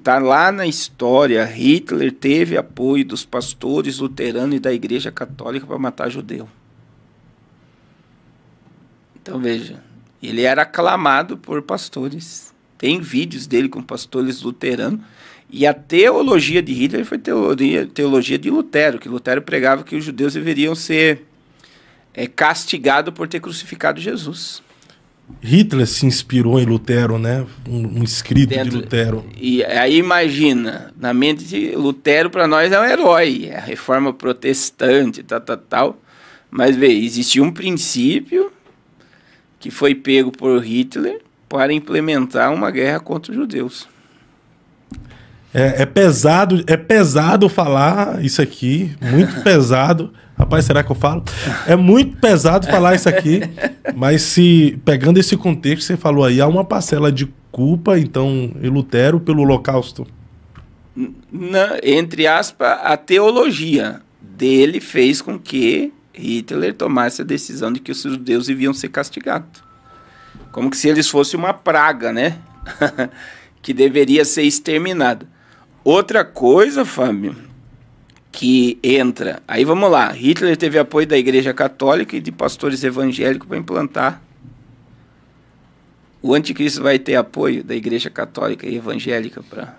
tá lá na história, Hitler teve apoio dos pastores luteranos e da Igreja Católica para matar judeu. Então veja, ele era aclamado por pastores. Tem vídeos dele com pastores luteranos. E a teologia de Hitler foi teologia de Lutero, que Lutero pregava que os judeus deveriam ser castigados por ter crucificado Jesus. Hitler se inspirou em Lutero, né? Um escrito de Lutero. E aí imagina, na mente de Lutero para nós é um herói, é a reforma protestante, tal. Mas vê, existia um princípio que foi pego por Hitler para implementar uma guerra contra os judeus. É pesado falar isso aqui, muito pesado. Rapaz, será que eu falo? É muito pesado falar isso aqui, mas pegando esse contexto, você falou aí, há uma parcela de culpa, então, em Lutero pelo Holocausto. Entre aspas, a teologia dele fez com que Hitler tomasse a decisão de que os judeus deviam ser castigados. Como que se eles fossem uma praga, né? Que deveria ser exterminada. Outra coisa, Fábio, que entra... Aí vamos lá, Hitler teve apoio da Igreja Católica e de pastores evangélicos para implantar. O anticristo vai ter apoio da Igreja Católica e evangélica para...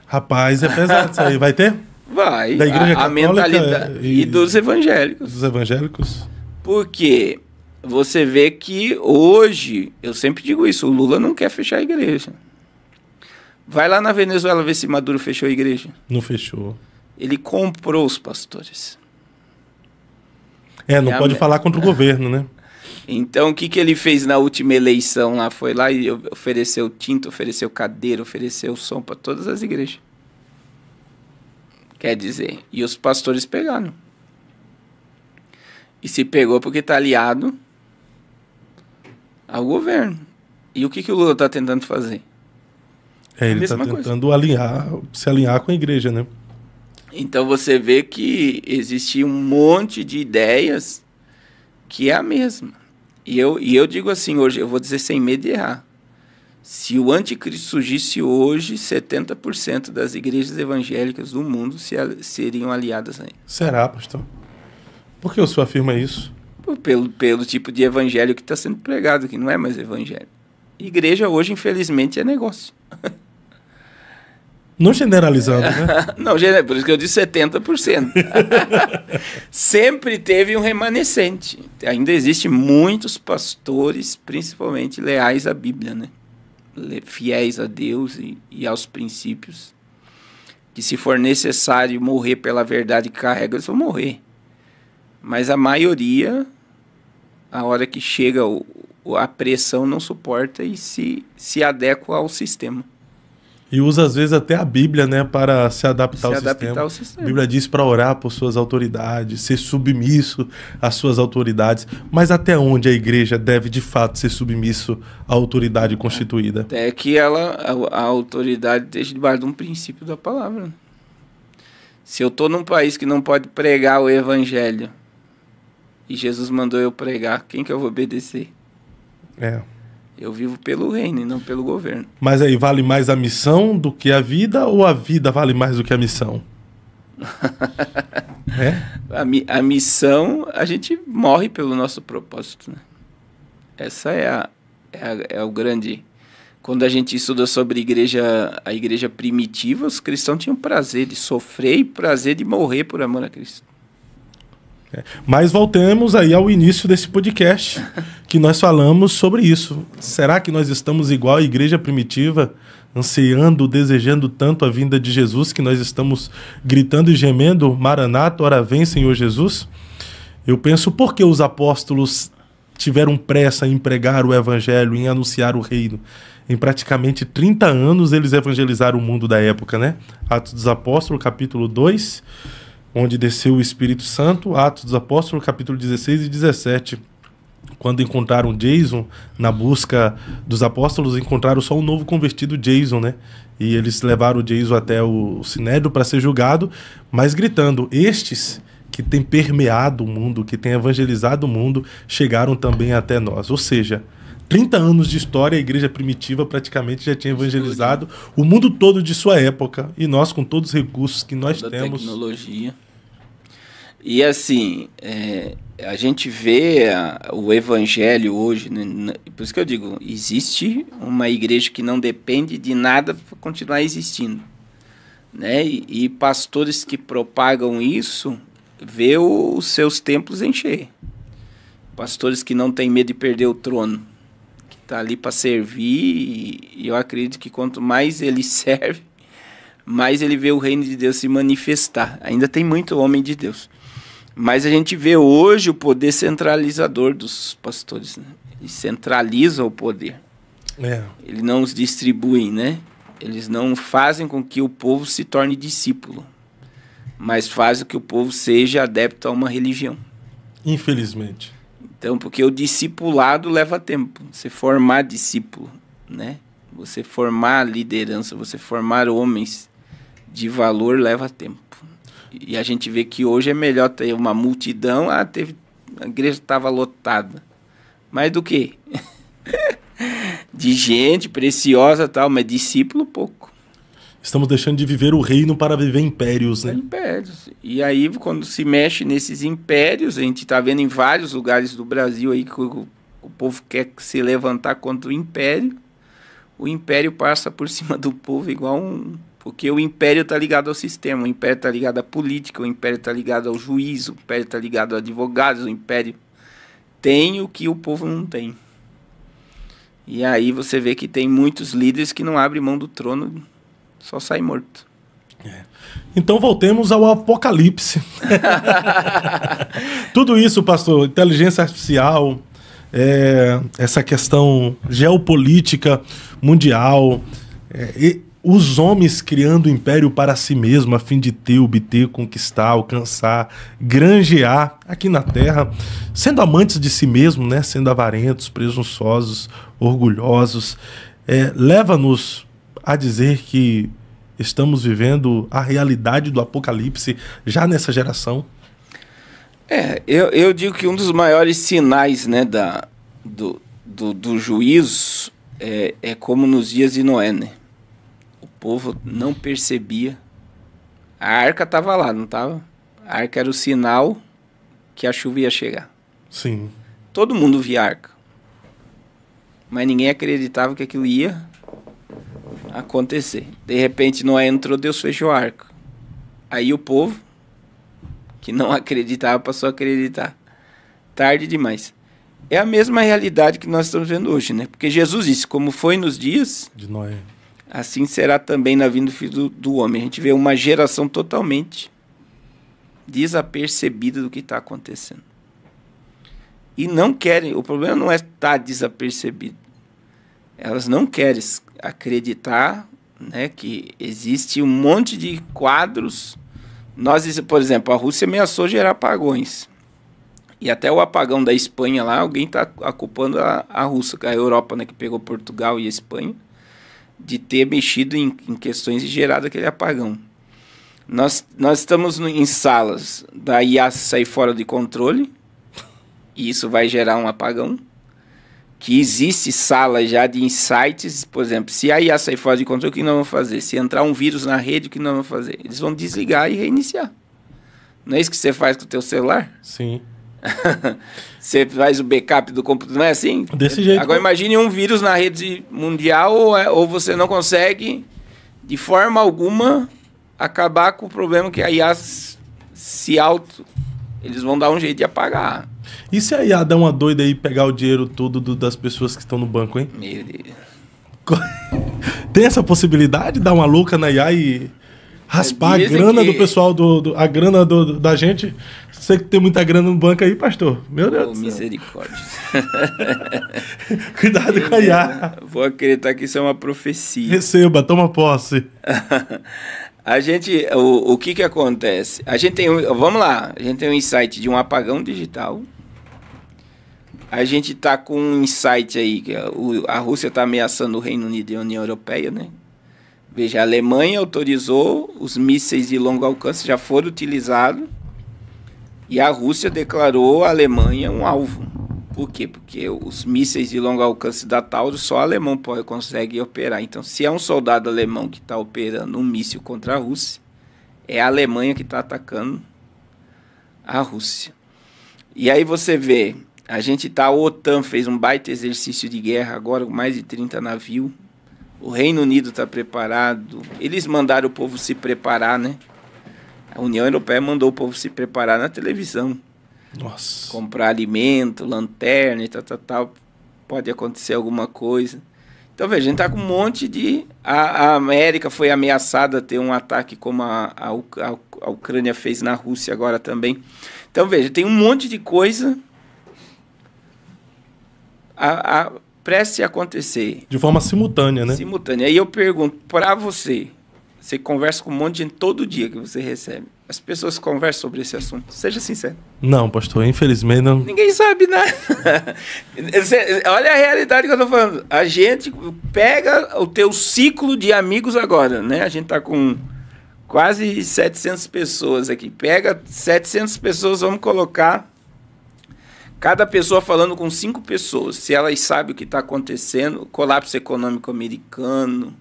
Rapaz, é pesado isso aí. Vai ter? Vai. Da Igreja Católica mentalidade e dos evangélicos. Dos evangélicos? Porque você vê que hoje, eu sempre digo isso, o Lula não quer fechar a igreja. Vai lá na Venezuela ver se Maduro fechou a igreja. Não fechou. Ele comprou os pastores. Não pode falar contra o governo, né? Então, o que ele fez na última eleição lá? Foi lá e ofereceu tinta, ofereceu cadeira, ofereceu som para todas as igrejas. Quer dizer, e os pastores pegaram. E se pegou porque está aliado ao governo. E o que o Lula está tentando fazer? Ele está tentando se alinhar com a igreja, né? Então você vê que existe um monte de ideias que é a mesma. E eu digo assim hoje, eu vou dizer sem medo de errar. Se o anticristo surgisse hoje, 70% das igrejas evangélicas do mundo seriam aliadas a ele. Será, pastor? Por que o senhor afirma isso? Pelo tipo de evangelho que está sendo pregado, que não é mais evangelho. Igreja hoje, infelizmente, é negócio. Não generalizando, né? Não, por isso que eu disse 70%. Sempre teve um remanescente. Ainda existem muitos pastores, principalmente leais à Bíblia, né? Fiéis a Deus e aos princípios. Que se for necessário morrer pela verdade que carrega, eles vão morrer. Mas a maioria, a hora que chega a pressão, não suporta e se adequa ao sistema. E usa, às vezes, até a Bíblia, né, para se adaptar ao sistema. A Bíblia diz para orar por suas autoridades, ser submisso às suas autoridades. Mas até onde a igreja deve, de fato, ser submisso à autoridade constituída? Até que a autoridade esteja debaixo de um princípio da palavra. Se eu estou num país que não pode pregar o evangelho e Jesus mandou eu pregar, quem que eu vou obedecer? Eu vivo pelo reino e não pelo governo. Mas aí, vale mais a missão do que a vida ou a vida vale mais do que a missão? A missão, a gente morre pelo nosso propósito, né? Essa é o grande... Quando a gente estuda sobre a igreja primitiva, os cristãos tinham prazer de sofrer e prazer de morrer por amor a Cristo. Mas voltemos aí ao início desse podcast, que nós falamos sobre isso. Será que nós estamos igual à igreja primitiva, ansiando, desejando tanto a vinda de Jesus, que nós estamos gritando e gemendo, Maranata, ora vem, Senhor Jesus? Eu penso, por que os apóstolos tiveram pressa em pregar o evangelho, em anunciar o reino? Em praticamente 30 anos eles evangelizaram o mundo da época, né? Atos dos Apóstolos, capítulo 2... onde desceu o Espírito Santo, Atos dos Apóstolos, capítulo 16 e 17. Quando encontraram Jason, na busca dos apóstolos, encontraram só um novo convertido, Jason, né? E eles levaram o Jason até o Sinédrio para ser julgado, mas gritando, estes que têm permeado o mundo, que têm evangelizado o mundo, chegaram também até nós. Ou seja, 30 anos de história, a igreja primitiva praticamente já tinha evangelizado o mundo todo de sua época. E nós, com todos os recursos que nós temos... tecnologia. E assim, a gente vê o evangelho hoje, né? Por isso que eu digo, existe uma igreja que não depende de nada para continuar existindo. Né? E pastores que propagam isso, vê os seus templos encher. Pastores que não têm medo de perder o trono, que está ali para servir, e eu acredito que quanto mais ele serve, mais ele vê o reino de Deus se manifestar. Ainda tem muito homem de Deus. Mas a gente vê hoje o poder centralizador dos pastores. Né? Eles centralizam o poder. Eles não os distribuem, né? Eles não fazem com que o povo se torne discípulo, mas fazem que o povo seja adepto a uma religião. Infelizmente. Então, porque o discipulado leva tempo. Você formar discípulo, né? Você formar liderança, você formar homens de valor leva tempo. E a gente vê que hoje é melhor ter uma multidão. A igreja estava lotada. Mas do quê? De gente preciosa e tal, mas discípulo pouco. Estamos deixando de viver o reino para viver impérios, né? Impérios. E aí, quando se mexe nesses impérios, a gente está vendo em vários lugares do Brasil aí que o povo quer se levantar contra o império passa por cima do povo igual porque o império está ligado ao sistema, o império está ligado à política, o império está ligado ao juízo, o império está ligado a advogados, o império tem o que o povo não tem. E aí você vê que tem muitos líderes que não abrem mão do trono, só sai morto. Então voltemos ao Apocalipse. Tudo isso, pastor, inteligência artificial, essa questão geopolítica mundial, os homens criando o império para si mesmo, a fim de obter, conquistar, alcançar, granjear aqui na Terra, sendo amantes de si mesmo, né? Sendo avarentos, presunçosos, orgulhosos, leva-nos a dizer que estamos vivendo a realidade do Apocalipse já nessa geração. Eu digo que um dos maiores sinais, né, do juízo é como nos dias de Noé, né? O povo não percebia. A arca estava lá, não estava? A arca era o sinal que a chuva ia chegar. Sim. Todo mundo via a arca. Mas ninguém acreditava que aquilo ia acontecer. De repente Noé entrou, Deus fechou a arca. Aí o povo, que não acreditava, passou a acreditar. Tarde demais. É a mesma realidade que nós estamos vendo hoje, né? Porque Jesus disse, como foi nos dias de Noé, assim será também na vinda do Filho do Homem. A gente vê uma geração totalmente desapercebida do que está acontecendo. E não querem, o problema não é estar desapercebido. Elas não querem acreditar, né, que existe um monte de quadros. Por exemplo, a Rússia ameaçou gerar apagões. E até o apagão da Espanha lá, alguém está culpando a Rússia, a Europa, né, que pegou Portugal e a Espanha, de ter mexido em questões e gerado aquele apagão. Nós estamos em salas da IA sair fora de controle, e isso vai gerar um apagão. Que existe sala já de insights, por exemplo, se a IA sair fora de controle, o que nós vamos fazer? Se entrar um vírus na rede, o que nós vamos fazer? Eles vão desligar e reiniciar. Não é isso que você faz com o teu celular? Sim. Você faz o backup do computador, não é assim? Desse jeito. Agora imagine um vírus na rede mundial ou você não consegue, de forma alguma, acabar com o problema que a IA eles vão dar um jeito de apagar. E se a IA dar uma doida aí e pegar o dinheiro todo das pessoas que estão no banco, hein? Meu Deus. Tem essa possibilidade de dar uma louca na IA e raspar a grana do pessoal, a grana da gente? Você que tem muita grana no banco aí, pastor. Meu Deus do céu. Misericórdia. Cuidado com a IA. Vou acreditar que isso é uma profecia. Receba, toma posse. O que acontece? Vamos lá, a gente tem um insight de um apagão digital. A gente está com um insight aí, que a Rússia está ameaçando o Reino Unido e a União Europeia, né? Veja, a Alemanha autorizou, os mísseis de longo alcance já foram utilizados, e a Rússia declarou a Alemanha um alvo Por quê? Porque os mísseis de longo alcance da Taurus só o alemão consegue operar. Então, se é um soldado alemão que está operando um míssil contra a Rússia, é a Alemanha que está atacando a Rússia. E aí você vê, a OTAN fez um baita exercício de guerra agora, com mais de 30 navios. O Reino Unido está preparado. Eles mandaram o povo se preparar, né? A União Europeia mandou o povo se preparar na televisão. Nossa. Comprar alimento, lanterna e tal. Pode acontecer alguma coisa. Então, veja, a gente está com um monte de... A América foi ameaçada a ter um ataque como a Ucrânia fez na Rússia agora também. Então, veja, tem um monte de coisa prestes a acontecer. De forma simultânea, né? Simultânea. Aí eu pergunto para você, você conversa com um monte de gente todo dia que você recebe. As pessoas conversam sobre esse assunto. Seja sincero. Não, pastor, infelizmente não. Ninguém sabe nada. Olha a realidade que eu estou falando. A gente pega o teu ciclo de amigos agora, né? A gente está com quase 700 pessoas aqui. Pega 700 pessoas, vamos colocar cada pessoa falando com 5 pessoas. Se elas sabem o que está acontecendo, colapso econômico americano,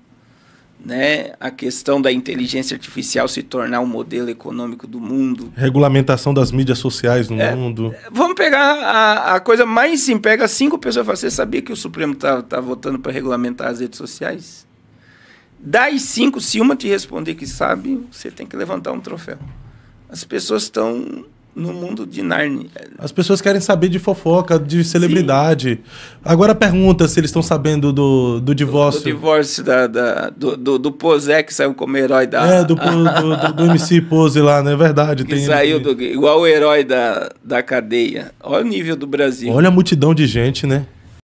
né? A questão da inteligência artificial se tornar um modelo econômico do mundo. Regulamentação das mídias sociais no mundo. Vamos pegar a coisa mais simples. Pega 5 pessoas e fala, você sabia que o Supremo tá votando para regulamentar as redes sociais? Das 5, se uma te responder que sabe, você tem que levantar um troféu. As pessoas estão no mundo de Narnia. As pessoas querem saber de fofoca, de celebridade. Sim. Agora pergunta se eles estão sabendo do divórcio. Do divórcio do Posé, que saiu como herói da... do MC Pose lá, não é verdade? Que saiu igual o herói da cadeia. Olha o nível do Brasil. Olha a multidão de gente, né?